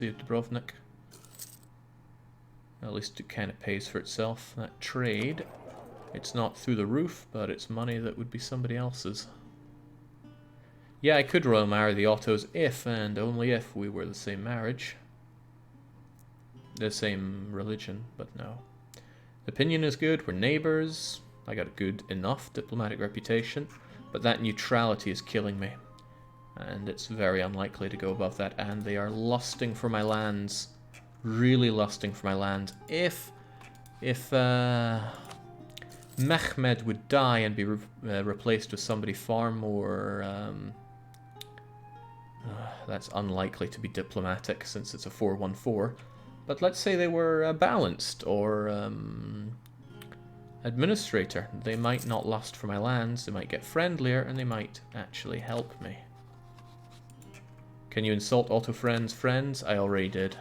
of Dubrovnik. At least it kind of pays for itself. That trade, it's not through the roof, but it's money that would be somebody else's. Yeah, I could royal marry the Ottos if and only if we were the same marriage. The same religion, but no. The opinion is good, we're neighbours. I got a good enough diplomatic reputation, but that neutrality is killing me. And it's very unlikely to go above that, and they are lusting for my lands. Really lusting for my land. If Mehmed would die and be replaced with somebody far more... that's unlikely to be diplomatic since it's a 4-1-4. But let's say they were balanced or administrator. They might not lust for my lands, they might get friendlier, and they might actually help me. Can you insult Otto friends' friends? I already did.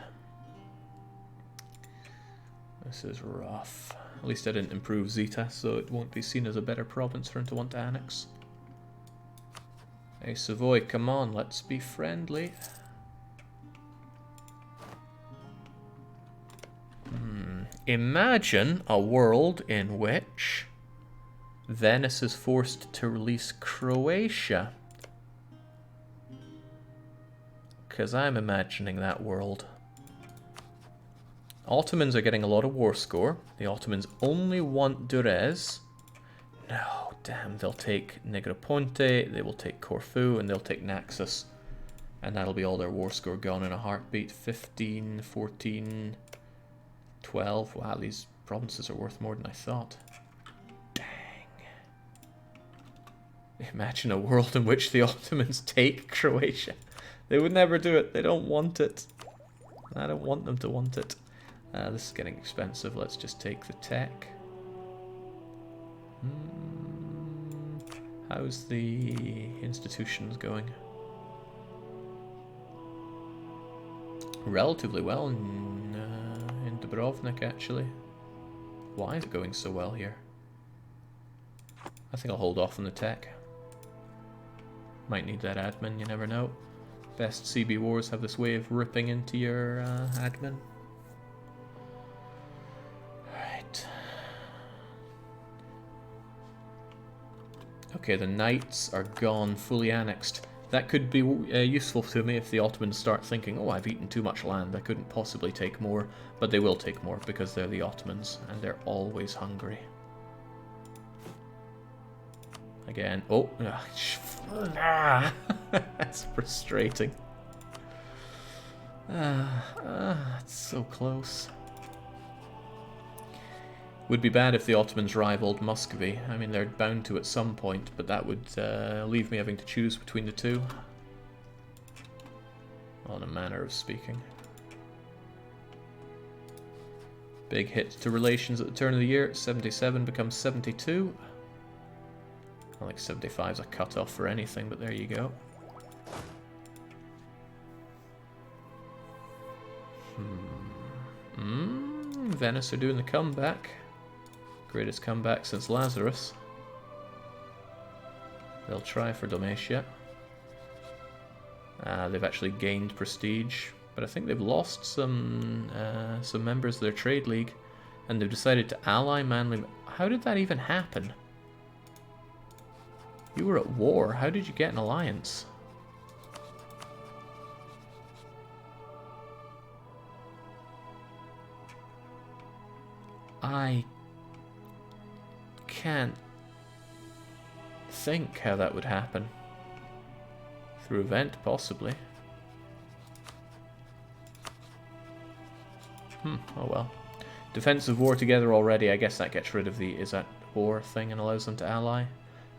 This is rough. At least I didn't improve Zeta, so it won't be seen as a better province for him to want to annex. Hey Savoy, come on, let's be friendly. Imagine a world in which Venice is forced to release Croatia. Because I'm imagining that world. Ottomans are getting a lot of war score. The Ottomans only want Durrës. No, damn, they'll take Negroponte, they will take Corfu, and they'll take Naxos. And that'll be all their war score gone in a heartbeat. 15, 14, 12. Wow, these provinces are worth more than I thought. Dang. Imagine a world in which the Ottomans take Croatia. They would never do it. They don't want it. I don't want them to want it. This is getting expensive. Let's just take the tech. How's the institutions going? Relatively well in Dubrovnik, actually. Why is it going so well here? I think I'll hold off on the tech. Might need that admin, you never know. Best CB wars have this way of ripping into your admin. Right. Okay, the knights are gone, fully annexed. That could be useful to me if the Ottomans start thinking, oh, I've eaten too much land, I couldn't possibly take more. But they will take more because they're the Ottomans, and they're always hungry. Again, oh, that's frustrating. It's so close. Would be bad if the Ottomans rivaled Muscovy. I mean, they're bound to at some point, but that would leave me having to choose between the two. On a manner of speaking. Big hit to relations at the turn of the year. 77 becomes 72. I think 75 is a cut-off for anything, but there you go. Venice are doing the comeback. Greatest comeback since Lazarus. They'll try for Dalmatia. They've actually gained prestige, but I think they've lost some members of their trade league, and they've decided to ally Manly. How did that even happen? You were at war. How did you get an alliance? I can't think how that would happen. Through event, possibly. Oh well. Defensive war together already. I guess that gets rid of the is at war thing and allows them to ally.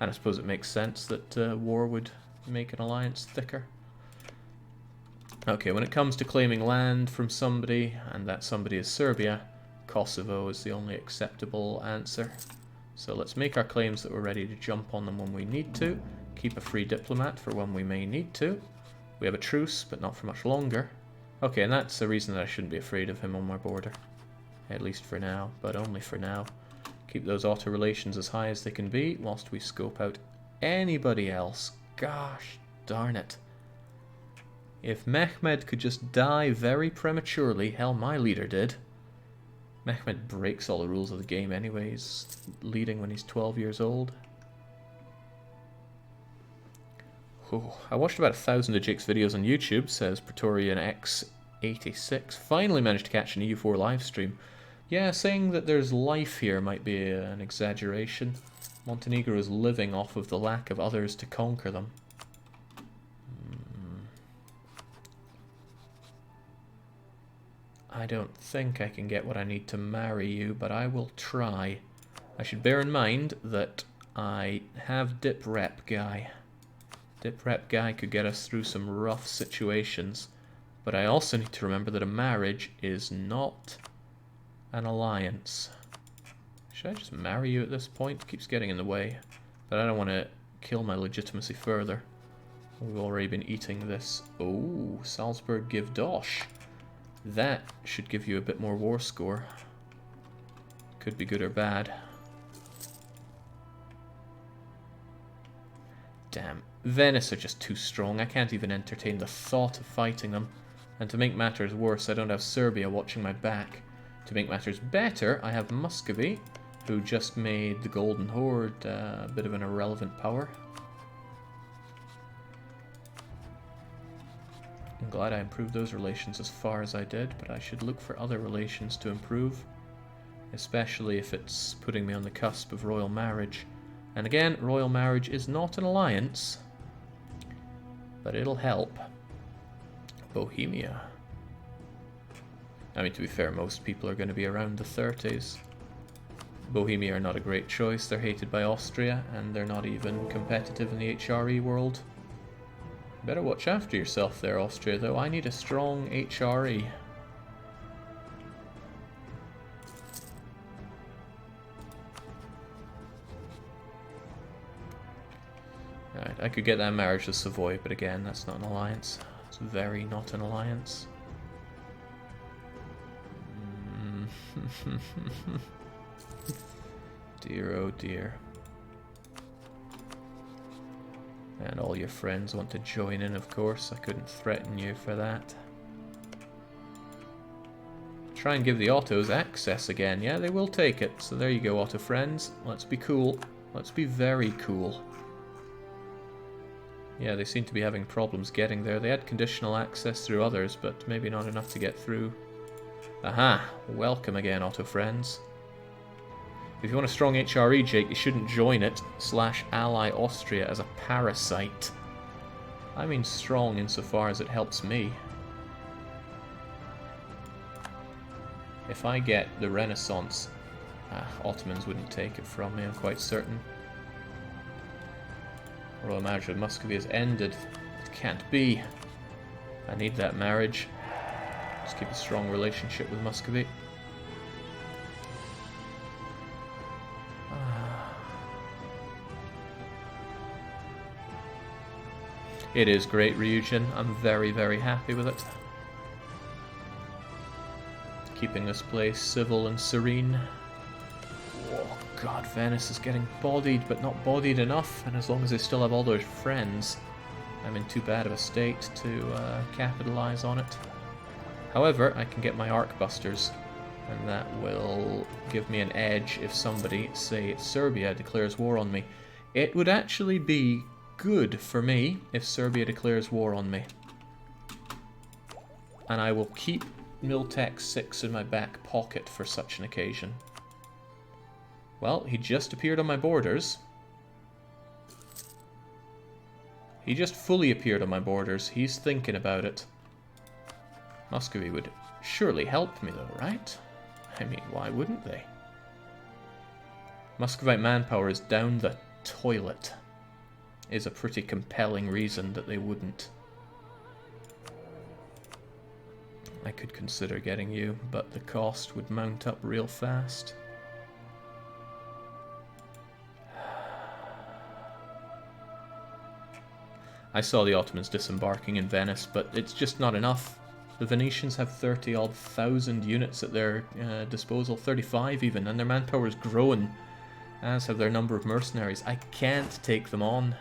And I suppose it makes sense that war would make an alliance thicker. Okay, when it comes to claiming land from somebody, and that somebody is Serbia, Kosovo is the only acceptable answer. So let's make our claims that we're ready to jump on them when we need to. Keep a free diplomat for when we may need to. We have a truce, but not for much longer. Okay, and that's the reason that I shouldn't be afraid of him on my border. At least for now, but only for now. Keep those auto relations as high as they can be, whilst we scope out anybody else. Gosh darn it. If Mehmed could just die very prematurely, hell, my leader did. Mehmed breaks all the rules of the game anyways, leading when he's 12 years old. Oh, I watched about 1,000 of Jake's videos on YouTube, says Praetorian X86. Finally managed to catch an EU4 live stream. Yeah, saying that there's life here might be an exaggeration. Montenegro is living off of the lack of others to conquer them. I don't think I can get what I need to marry you, but I will try. I should bear in mind that I have Dip Rep Guy. Dip Rep Guy could get us through some rough situations, but I also need to remember that a marriage is not an alliance. Should I just marry you at this point? It keeps getting in the way, but I don't want to kill my legitimacy further. We've already been eating this. Oh, Salzburg give Dosh. That should give you a bit more war score. Could be good or bad. Damn. Venice are just too strong. I can't even entertain the thought of fighting them. And to make matters worse, I don't have Serbia watching my back. To make matters better, I have Muscovy, who just made the Golden Horde a bit of an irrelevant power. I'm glad I improved those relations as far as I did, but I should look for other relations to improve, especially if it's putting me on the cusp of royal marriage. And again, royal marriage is not an alliance, but it'll help. Bohemia. I mean, to be fair, most people are going to be around the 30s. Bohemia are not a great choice. They're hated by Austria, and they're not even competitive in the HRE world. Better watch after yourself there, Austria, though. I need a strong HRE. Alright, I could get that marriage to Savoy, but again, that's not an alliance. It's very not an alliance. Dear, oh dear. And all your friends want to join in, of course. I couldn't threaten you for that. Try and give the Ottos access again. Yeah, they will take it. So there you go, Otto friends. Let's be cool. Let's be very cool. Yeah, they seem to be having problems getting there. They had conditional access through others, but maybe not enough to get through. Aha! Welcome again, Otto friends. If you want a strong HRE, Jake, you shouldn't join it / ally Austria as a parasite. I mean strong insofar as it helps me. If I get the Renaissance, Ottomans wouldn't take it from me, I'm quite certain. Royal marriage with Muscovy has ended. It can't be. I need that marriage. Just keep a strong relationship with Muscovy. It is great, Ryujin. I'm very, very happy with it. Keeping this place civil and serene. Oh god, Venice is getting bodied, but not bodied enough. And as long as they still have all those friends, I'm in too bad of a state to capitalize on it. However, I can get my Arcbusters, and that will give me an edge if somebody, say Serbia, declares war on me. It would actually be good for me if Serbia declares war on me. And I will keep Miltech 6 in my back pocket for such an occasion. Well, he just appeared on my borders. He just fully appeared on my borders. He's thinking about it. Muscovy would surely help me though, right? I mean, why wouldn't they? Muscovite manpower is down the toilet. Is a pretty compelling reason that they wouldn't. I could consider getting you, but the cost would mount up real fast. I saw the Ottomans disembarking in Venice, but it's just not enough. The Venetians have 30-odd thousand units at their disposal, 35 even, and their manpower is growing, as have their number of mercenaries. I can't take them on.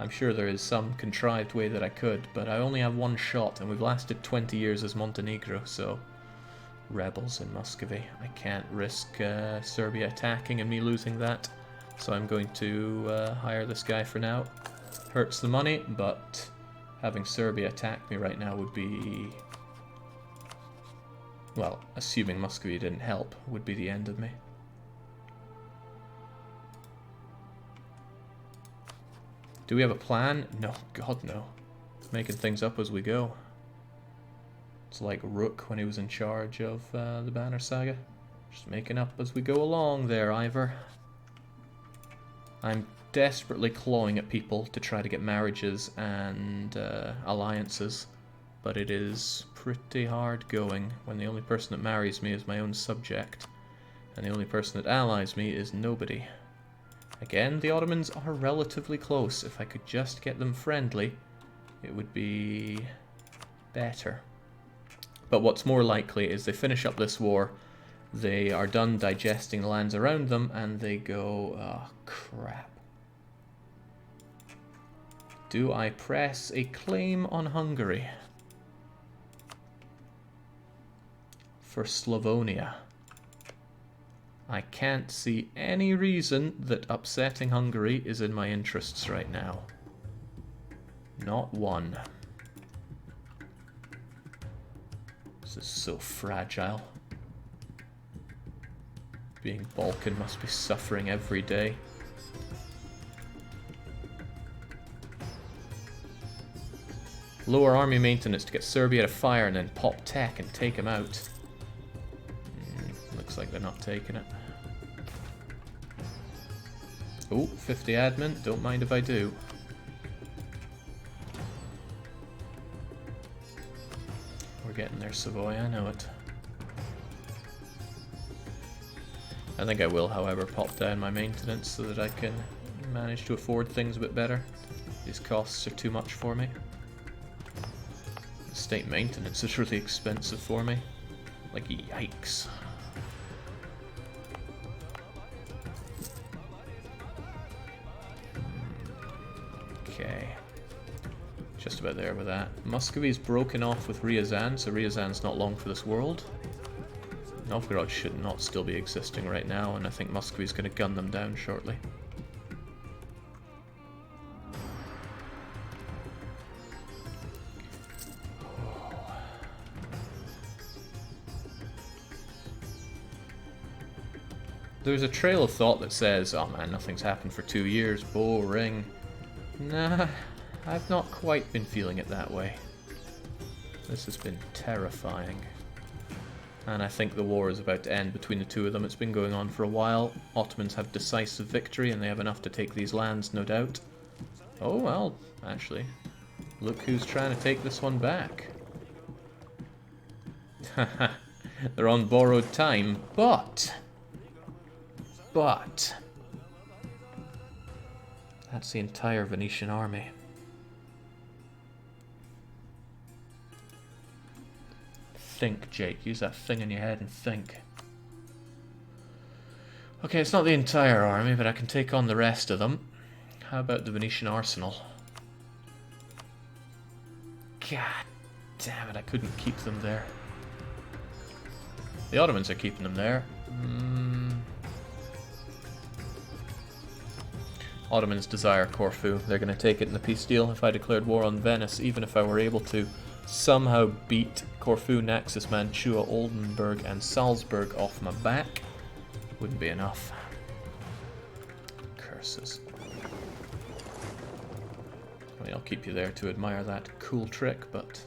I'm sure there is some contrived way that I could, but I only have one shot, and we've lasted 20 years as Montenegro, so... Rebels in Muscovy. I can't risk Serbia attacking and me losing that, so I'm going to hire this guy for now. Hurts the money, but having Serbia attack me right now would be... well, assuming Muscovy didn't help, would be the end of me. Do we have a plan? No, God no. Making things up as we go. It's like Rook when he was in charge of the Banner Saga. Just making up as we go along there, Ivor. I'm desperately clawing at people to try to get marriages and alliances, but it is pretty hard going when the only person that marries me is my own subject, and the only person that allies me is nobody. Again, the Ottomans are relatively close. If I could just get them friendly, it would be better. But what's more likely is they finish up this war, they are done digesting the lands around them, and they go, oh crap. Do I press a claim on Hungary? For Slavonia. I can't see any reason that upsetting Hungary is in my interests right now. Not one. This is so fragile. Being Balkan must be suffering every day. Lower army maintenance to get Serbia to fire and then pop tech and take him out. Looks like they're not taking it. Oh, 50 admin. Don't mind if I do. We're getting there, Savoy. I know it. I think I will, however, pop down my maintenance so that I can manage to afford things a bit better. These costs are too much for me. The state maintenance is really expensive for me. Like, yikes. Okay. Just about there with that. Muscovy's broken off with Ryazan, so Ryazan's not long for this world. Novgorod should not still be existing right now, and I think Muscovy's going to gun them down shortly. There's a trail of thought that says, oh man, nothing's happened for 2 years, boring. Nah, I've not quite been feeling it that way. This has been terrifying. And I think the war is about to end between the two of them. It's been going on for a while. Ottomans have decisive victory and they have enough to take these lands, no doubt. Oh well, actually. Look who's trying to take this one back. Haha, they're on borrowed time, but... that's the entire Venetian army. Think, Jake. Use that thing in your head and think. Okay, it's not the entire army, but I can take on the rest of them. How about the Venetian arsenal? God damn it, I couldn't keep them there. The Ottomans are keeping them there. Ottomans desire Corfu. They're going to take it in the peace deal. If I declared war on Venice, even if I were able to somehow beat Corfu, Naxos, Mantua, Oldenburg, and Salzburg off my back, wouldn't be enough. Curses. I mean, I'll keep you there to admire that cool trick, but...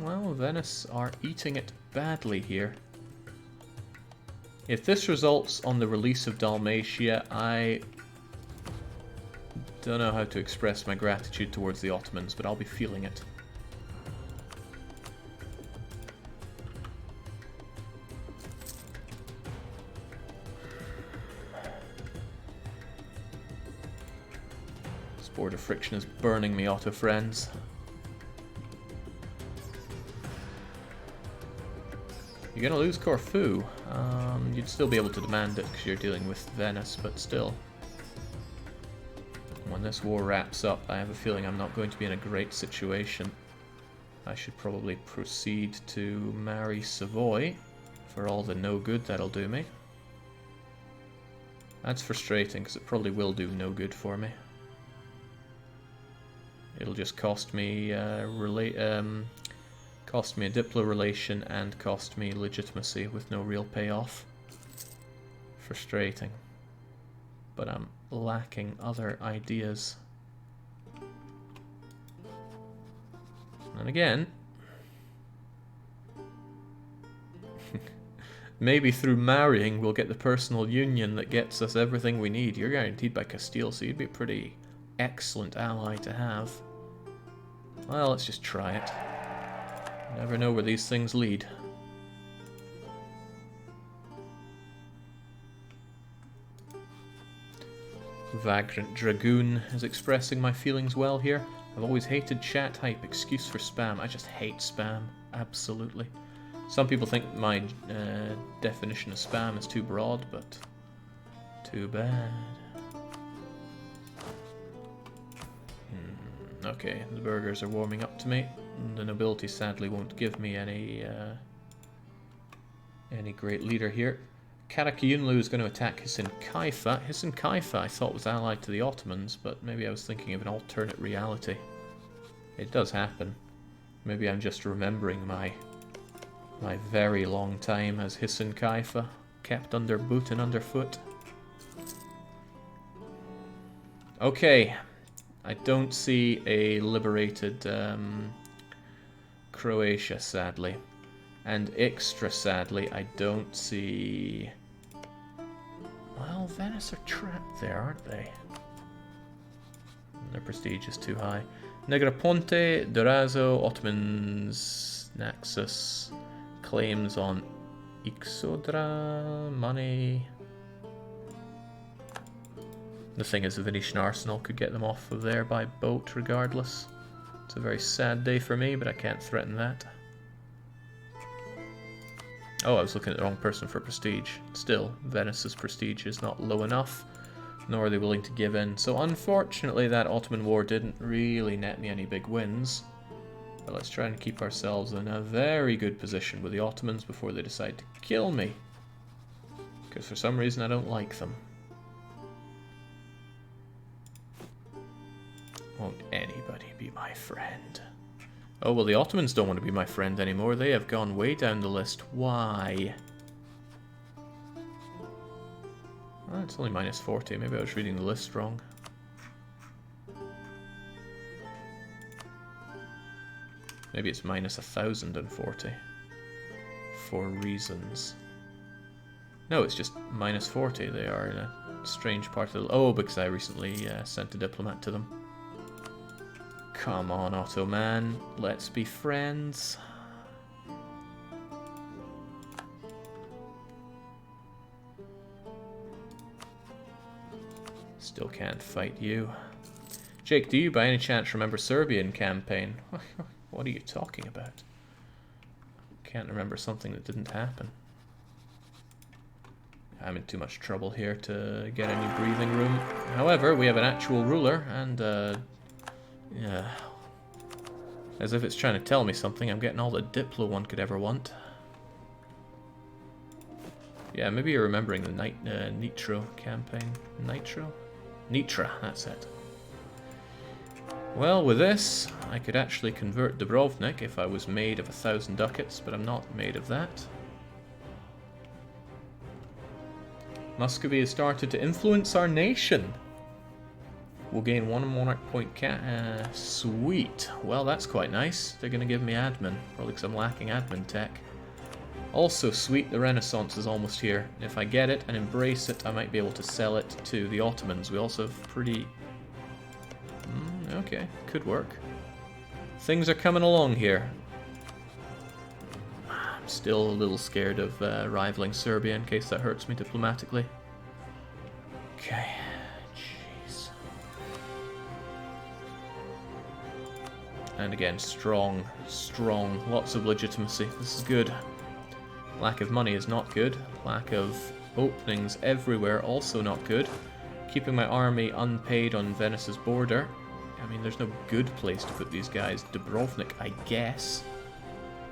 well, Venice are eating it badly here. If this results on the release of Dalmatia, I don't know how to express my gratitude towards the Ottomans, but I'll be feeling it. This border friction is burning me, Otto friends. You're gonna lose Corfu. You'd still be able to demand it because you're dealing with Venice, but still. When this war wraps up, I have a feeling I'm not going to be in a great situation. I should probably proceed to marry Savoy for all the no good that'll do me. That's frustrating because it probably will do no good for me. It'll just cost me cost me a diplo relation and cost me legitimacy with no real payoff. Frustrating. But I'm lacking other ideas. And again, maybe through marrying we'll get the personal union that gets us everything we need. You're guaranteed by Castile, so you'd be a pretty excellent ally to have. Well, let's just try it. You never know where these things lead. Vagrant Dragoon is expressing my feelings well here. I've always hated chat hype, excuse for spam. I just hate spam, absolutely. Some people think my definition of spam is too broad, but too bad. Okay, the burgers are warming up to me. The nobility sadly won't give me any great leader here. Karakayunlu is going to attack Hisin Kaifa. Hisin Kaifa I thought was allied to the Ottomans, but maybe I was thinking of an alternate reality. It does happen. Maybe I'm just remembering my very long time as Hisin Kaifa, kept under boot and underfoot. Okay, I don't see a liberated Croatia, sadly. And extra sadly, I don't see... Well, Venice are trapped there, aren't they? Their prestige is too high. Negroponte, Durazzo, Ottomans, Naxos, claims on Ixodra, money. The thing is, the Venetian arsenal could get them off of there by boat regardless. It's a very sad day for me, but I can't threaten that. Oh, I was looking at the wrong person for prestige. Still, Venice's prestige is not low enough, nor are they willing to give in. So unfortunately, that Ottoman war didn't really net me any big wins. But let's try and keep ourselves in a very good position with the Ottomans before they decide to kill me. Because for some reason I don't like them. Won't anybody be my friend? Oh, well, the Ottomans don't want to be my friend anymore. They have gone way down the list. Why? Oh, it's only minus 40. Maybe I was reading the list wrong. Maybe it's minus 1,040. For reasons. No, it's just minus 40. They are in a strange part of the... Oh, because I recently sent a diplomat to them. Come on, Ottoman. Let's be friends. Still can't fight you. Jake, do you by any chance remember Serbian campaign? What are you talking about? Can't remember something that didn't happen. I'm in too much trouble here to get any breathing room. However, we have an actual ruler and yeah. As if it's trying to tell me something, I'm getting all the diplo one could ever want. Yeah, maybe you're remembering the Nitro campaign. Nitro? Nitra, that's it. Well, with this, I could actually convert Dubrovnik if I was made of 1,000 ducats, but I'm not made of that. Muscovy has started to influence our nation. We'll gain 1 monarch point sweet. Well, that's quite nice. They're going to give me admin, probably because I'm lacking admin tech. Also sweet, the Renaissance is almost here. If I get it and embrace it, I might be able to sell it to the Ottomans. We also have pretty... okay, could work. Things are coming along here. I'm still a little scared of rivaling Serbia in case that hurts me diplomatically. Okay. And again, strong, lots of legitimacy. This is good. Lack of money is not good. Lack of openings everywhere, also not good. Keeping my army unpaid on Venice's border. I mean, there's no good place to put these guys. Dubrovnik, I guess.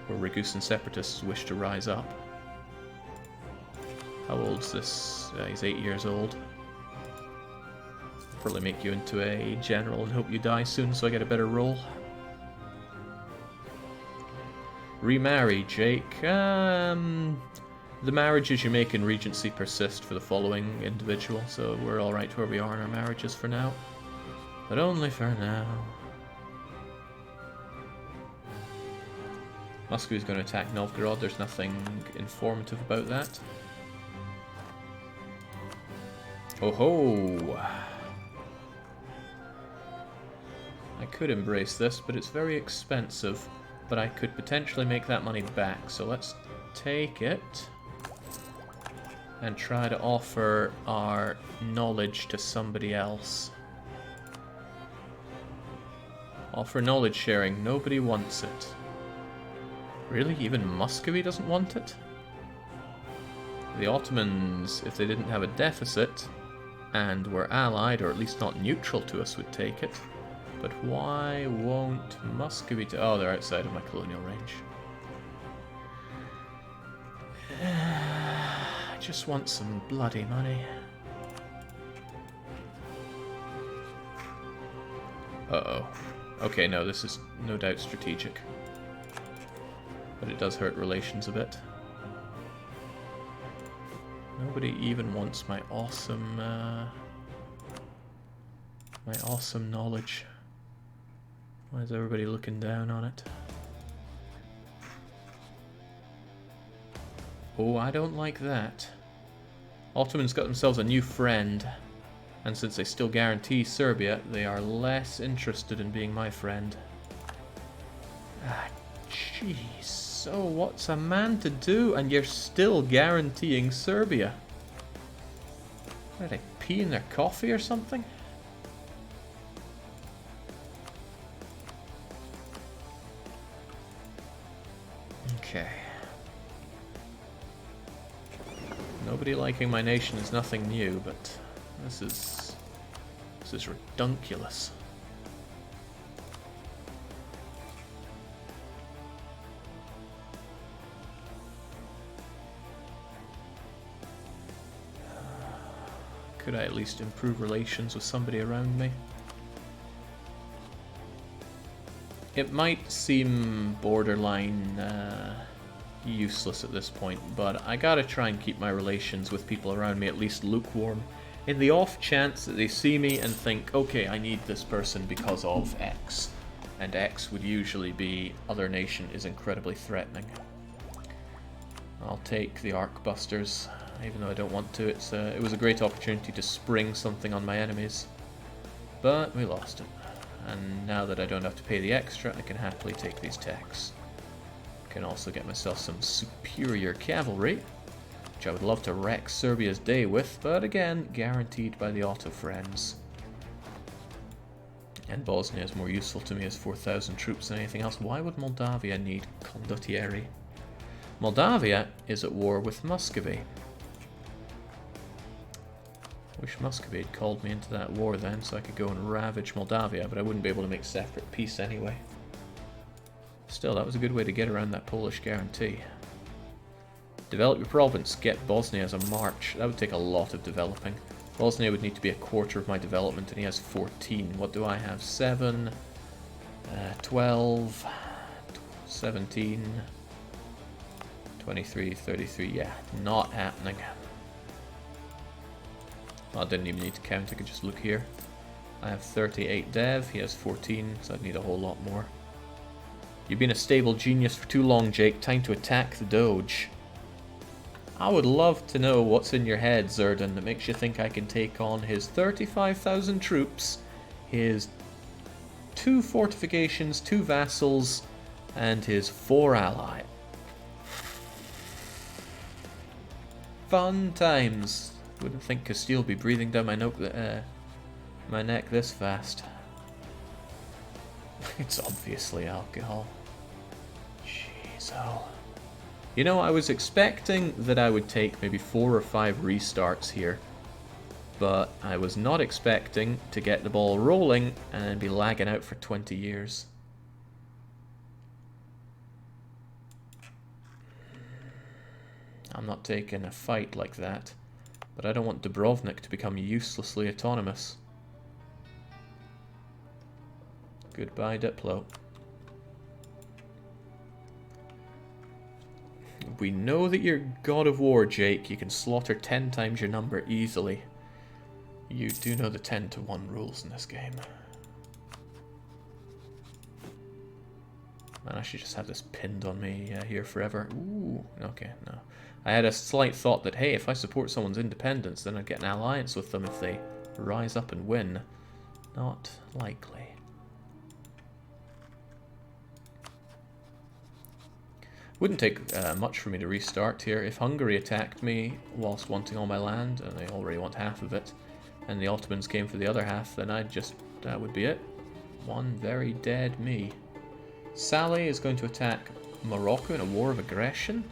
Where Ragusan separatists wish to rise up. How old's this? He's 8 years old. Probably make you into a general and hope you die soon so I get a better roll. Remarry, Jake. The marriages you make in Regency persist for the following individual, so we're alright where we are in our marriages for now. But only for now. Muscovy's going to attack Novgorod, there's nothing informative about that. Oh ho! I could embrace this, but it's very expensive. But I could potentially make that money back, so let's take it and try to offer our knowledge to somebody else. Offer knowledge sharing, nobody wants it. Really? Even Muscovy doesn't want it? The Ottomans, if they didn't have a deficit and were allied, or at least not neutral to us, would take it. But why won't Muscovy... Oh, they're outside of my colonial range. I just want some bloody money. Uh-oh. Okay, no, this is no doubt strategic. But it does hurt relations a bit. Nobody even wants my awesome knowledge. Why is everybody looking down on it? Oh, I don't like that. Ottomans got themselves a new friend, and since they still guarantee Serbia, they are less interested in being my friend. Ah, jeez. So what's a man to do, and you're still guaranteeing Serbia? Are they pee in their coffee or something? Okay. Nobody liking my nation is nothing new, but this is redunculous. Could I at least improve relations with somebody around me? It might seem borderline useless at this point, but I gotta try and keep my relations with people around me at least lukewarm. In the off chance that they see me and think, okay, I need this person because of X. And X would usually be other nation is incredibly threatening. I'll take the Arcbusters, even though I don't want to. It was a great opportunity to spring something on my enemies, but we lost it. And now that I don't have to pay the extra, I can happily take these techs. Can also get myself some superior cavalry, which I would love to wreck Serbia's day with, but again, guaranteed by the Otto friends. And Bosnia is more useful to me as 4,000 troops than anything else. Why would Moldavia need condottieri? Moldavia is at war with Muscovy. Wish Muscovy had called me into that war then, so I could go and ravage Moldavia, but I wouldn't be able to make separate peace anyway. Still, that was a good way to get around that Polish guarantee. Develop your province. Get Bosnia as a march. That would take a lot of developing. Bosnia would need to be a quarter of my development, and he has 14. What do I have? 7, 12, 17, 23, 33. Yeah, not happening. Well, I didn't even need to count, I could just look here. I have 38 dev, he has 14, so I'd need a whole lot more. You've been a stable genius for too long, Jake. Time to attack the Doge. I would love to know what's in your head, Zerdan, that makes you think I can take on his 35,000 troops, his 2 fortifications, 2 vassals, and his 4 ally. Fun times. Wouldn't think Castile would be breathing down my neck this fast. It's obviously alcohol. Jeez, oh. You know, I was expecting that I would take maybe 4 or 5 restarts here. But I was not expecting to get the ball rolling and be lagging out for 20 years. I'm not taking a fight like that, but I don't want Dubrovnik to become uselessly autonomous. Goodbye, Diplo. We know that you're God of War, Jake. You can slaughter 10 times your number easily. You do know the 10-to-1 rules in this game. Man, I should just have this pinned on me here forever. Ooh, okay, no. I had a slight thought that, hey, if I support someone's independence, then I'd get an alliance with them if they rise up and win. Not likely. Wouldn't take much for me to restart here. If Hungary attacked me whilst wanting all my land, and they already want half of it, and the Ottomans came for the other half, then that would be it. One very dead me. Saleh is going to attack Morocco in a war of aggression.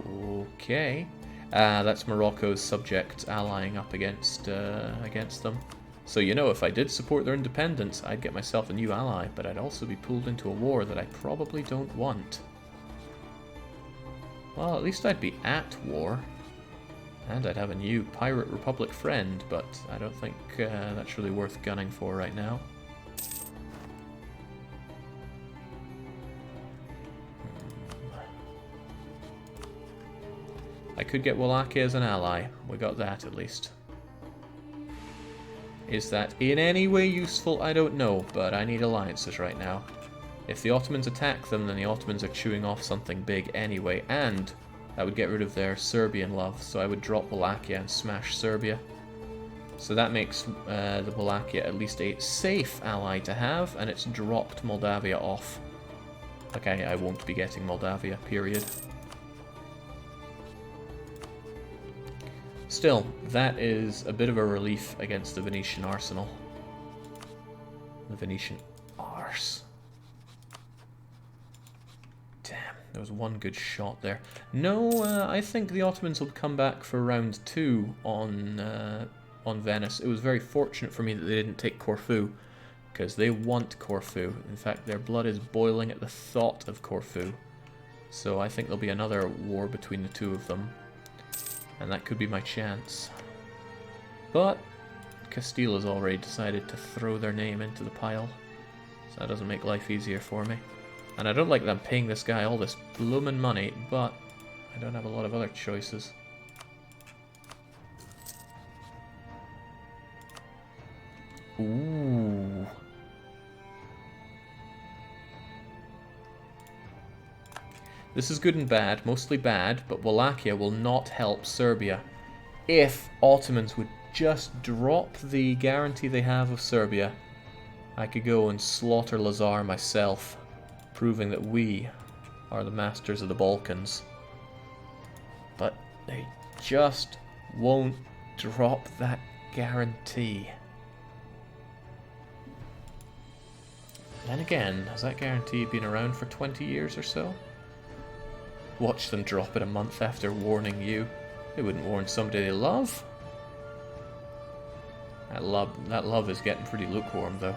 Okay. That's Morocco's subjects allying up against them. So, you know, if I did support their independence, I'd get myself a new ally, but I'd also be pulled into a war that I probably don't want. Well, at least I'd be at war. And I'd have a new Pirate Republic friend, but I don't think that's really worth gunning for right now. I could get Wallachia as an ally. We got that at least. Is that in any way useful? I don't know, but I need alliances right now. If the Ottomans attack them, then the Ottomans are chewing off something big anyway, and that would get rid of their Serbian love, so I would drop Wallachia and smash Serbia. So that makes the Wallachia at least a safe ally to have, and it's dropped Moldavia off. Okay, I won't be getting Moldavia, period. Still, that is a bit of a relief against the Venetian arsenal. The Venetian arse. Damn, there was one good shot there. No, I think the Ottomans will come back for round 2 on Venice. It was very fortunate for me that they didn't take Corfu, because they want Corfu. In fact, their blood is boiling at the thought of Corfu. So I think there'll be another war between the two of them. And that could be my chance. But Castile has already decided to throw their name into the pile. So that doesn't make life easier for me. And I don't like that I'm paying this guy all this bloomin' money, but I don't have a lot of other choices. Ooh. This is good and bad, mostly bad, but Wallachia will not help Serbia. If Ottomans would just drop the guarantee they have of Serbia, I could go and slaughter Lazar myself, proving that we are the masters of the Balkans. But they just won't drop that guarantee. Then again, has that guarantee been around for 20 years or so? Watch them drop it a month after warning you. They wouldn't warn somebody they love. That love is getting pretty lukewarm, though.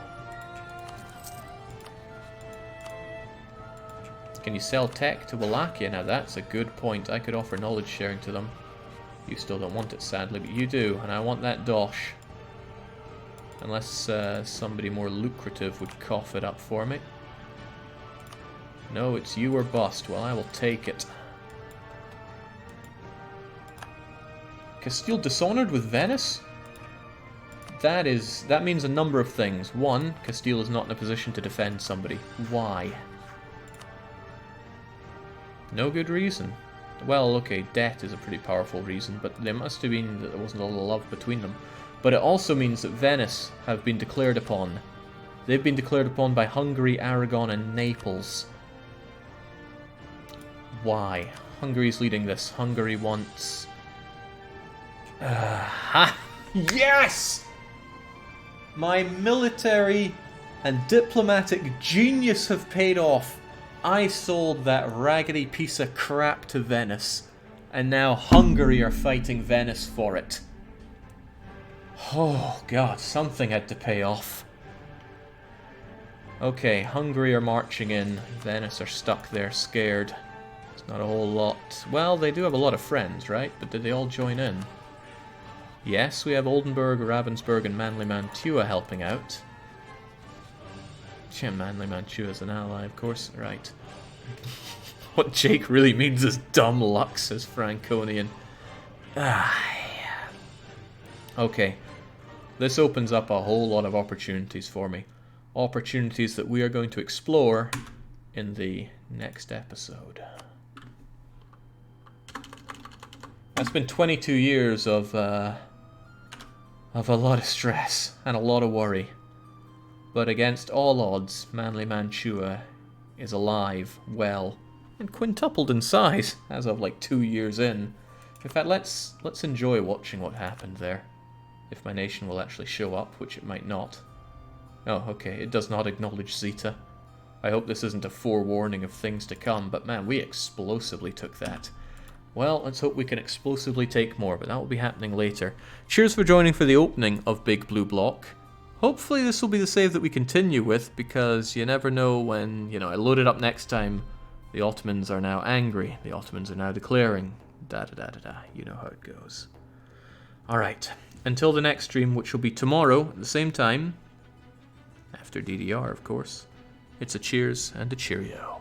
Can you sell tech to Wallachia? Now that's a good point. I could offer knowledge sharing to them. You still don't want it, sadly, but you do, and I want that dosh. Unless somebody more lucrative would cough it up for me. No, it's you or bust. Well, I will take it. Castile dishonored with Venice? That means a number of things. One, Castile is not in a position to defend somebody. Why? No good reason. Well, okay, debt is a pretty powerful reason, but there must have been that there wasn't a lot of love between them. But it also means that Venice have been declared upon. They've been declared upon by Hungary, Aragon, and Naples. Why? Hungary's leading this. Hungary wants... Yes! My military and diplomatic genius have paid off. I sold that raggedy piece of crap to Venice, and now Hungary are fighting Venice for it. Oh god, something had to pay off. Okay, Hungary are marching in. Venice are stuck there, scared. It's not a whole lot. Well, they do have a lot of friends, right? But did they all join in? Yes, we have Oldenburg, Ravensburg, and Manly Mantua helping out. Yeah, Manly Mantua is an ally, of course. Right. What Jake really means is dumb luck, says Franconian. Okay. This opens up a whole lot of opportunities for me. Opportunities that we are going to explore in the next episode. That's been 22 years of a lot of stress and a lot of worry. But against all odds, Manly Mantua is alive, well, and quintupled in size as of like 2 years in. In fact, let's enjoy watching what happened there. If my nation will actually show up, which it might not. Oh, okay, it does not acknowledge Zeta. I hope this isn't a forewarning of things to come, but man, we explosively took that. Well, let's hope we can explosively take more, but that will be happening later. Cheers for joining for the opening of Big Blue Bloc. Hopefully this will be the save that we continue with, because you never know when, you know, I load it up next time, the Ottomans are now angry, the Ottomans are now declaring, da-da-da-da-da, you know how it goes. Alright, until the next stream, which will be tomorrow at the same time, after DDR, of course, it's a cheers and a cheerio.